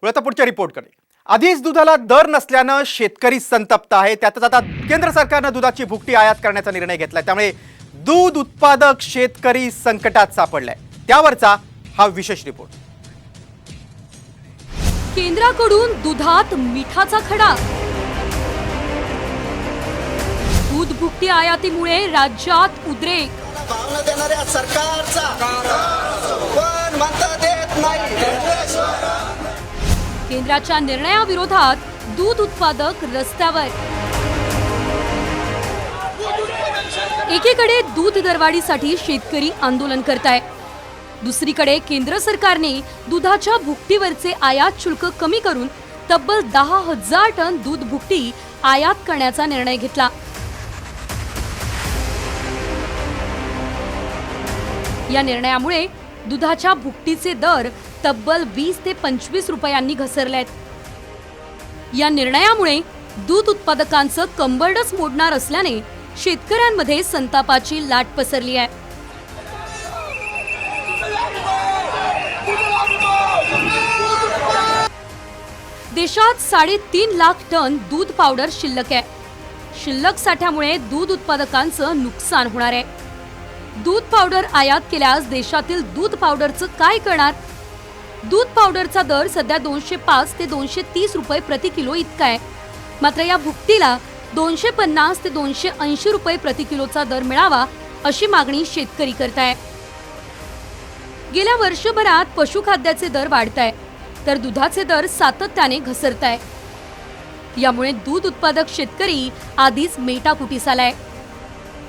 आता पुढच्या रिपोर्टकडे। आधीच दुधाला दर नसल्याने शेतकरी संतप्त आहे। त्यातच आता केंद्र सरकारने दुधाची भुकटी आयात करण्याचा निर्णय घेतलाय। त्यामुळे दूध उत्पादक शेतकरी संकटात सापडलाय। त्यावरचा हा विशेष रिपोर्ट। केंद्राकडून दुधात मिठाचा खडा। दूध भुकटी आयातीमुळे राज्यात उद्रेक। भावना देणाऱ्या सरकारचा पण म्हणता देत नाही। केंद्राच्या निर्णयाविरोधात दूध उत्पादक रस्त्यावर। एकीकडे दूध दरवाढीसाठी शेतकरी आंदोलन करताय, दुसरीकडे केंद्र सरकारने दुधाच्या भुकटीवरचे आयात शुल्क कमी करून तब्बल 10,000 टन दूध भुकटी आयात करण्याचा निर्णय घेतला। या निर्णयामुळे दुधाच्या भुकटीचे दर तब्बल 20 ते 25 रुपयांनी घसरलेत। या निर्णयामुळे दूध उत्पादकांचं कंबरडच मोडणार असल्याने शेतकऱ्यांमध्ये संतापाची लाट पसरली आहे। देशात 3.5 लाख टन दूध पावडर शिल्लक आहे। शिल्लक साठ्यामुळे दूध उत्पादकांचं नुकसान होणार आहे। दूध पावडर आयात केल्यास देशातील दूध पावडरचं काय करणार? दूध पावडरचा दर सध्या 205 ते 230 रुपये प्रति किलो इतका आहे। मात्र या भुकटीला 250 ते 280 रुपये प्रति किलोचा दर मिळावा अशी मागणी शेतकरी करताय। गेल्या वर्षभरात पशुखाद्याचे दर वाढताय, तर दुधाचे दर सातत्याने घसरताय। यामुळे दूध उत्पादक शेतकरी आधीच मेटाकुटीस आलाय।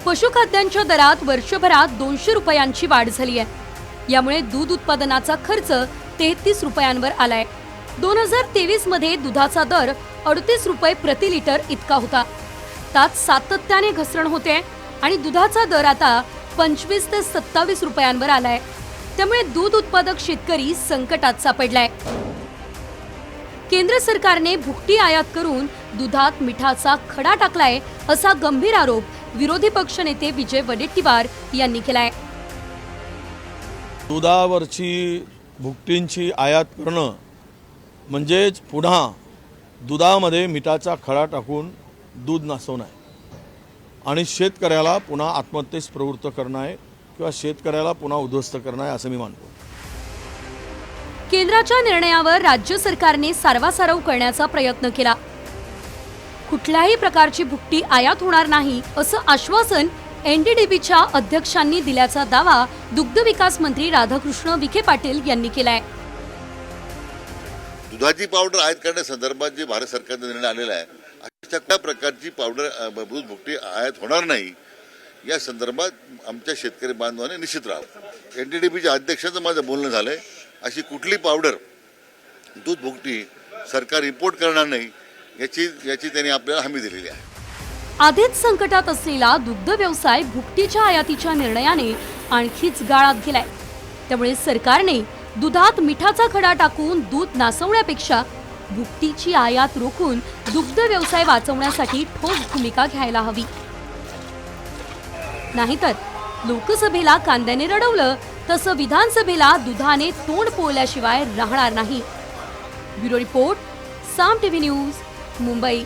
पशुखाद्यांच्या दरात वर्षभरात 200 रुपयांची वाढ झाली आहे। यामुळे दूध उत्पादनाचा खर्च 33 रुपयांवर आलाय। 2023 मध्ये दुधाचा दर 38 रुपये प्रति लिटर इतका होता। त्यात सातत्याने घसरण होते आणि दुधाचा दर आता 25 ते 27 रुपयांवर आलाय। त्यामुळे दूध उत्पादक शेतकरी संकटात सापडलाय। केंद्र सरकारने भुकटी आयात करून दुधात मिठाचा खडा टाकलाय असा गंभीर आरोप विरोधी पक्षनेते विजय वडेट्टीवार यांनी केलाय। दुधावरची भुकटींची आयात करणं म्हणजेच पुन्हा दुधामध्ये मिठाचा खडा टाकून दूध नासवणं आहे आणि शेतकऱ्याला पुन्हा आत्महत्येस प्रवृत्त करणं आहे किंवा शेतकऱ्याला पुन्हा उद्ध्वस्त करणं आहे असं मी मानतो। केंद्राच्या निर्णयावर राज्य सरकारने सारवासारव करण्याचा प्रयत्न केला। कुठल्याही प्रकारची भुकटी आयात होणार नाही असं आश्वासन एनडीडीबीच्या अध्यक्षांनी दिल्याचा दावा दुग्ध विकास मंत्री राधाकृष्ण विखे पाटील यांनी केलाय। दुधाची पावडर आयात करण्यासंदर्भात जे भारत सरकारचा निर्णय आलेला आहे, अशा त्या प्रकारची पावडर दूध भुकटी आयात होणार नाही या संदर्भात आमच्या शेतकरी बांधवांनी निश्चित राहावं। एनडीडीबीच्या अध्यक्षांचं माझं बोलणं झालंय, अशी कुठली पावडर दूध भुकटी सरकार इम्पोर्ट करणार नाही याची त्यांनी आपल्याला हमी दिलेली आहे। आधीच संकटात असलेला दुग्ध व्यवसाय भुकटीच्या आयातीच्या निर्णयाने आणखीच गाळात गेलाय। त्यामुळे सरकारने दुधात मिठाचा खडा टाकून दूध नासवण्यापेक्षा भुकटीची आयात रोखून दुग्ध व्यवसाय वाचवण्यासाठी ठोस भूमिका घ्यायला हवी। नाहीतर लोकसभेला कांद्याने रडवलं तसं विधानसभेला दुधाने तोंड पोळल्याशिवाय राहणार नाही। ब्युरो रिपोर्ट, साम टीव्ही न्यूज, मुंबई।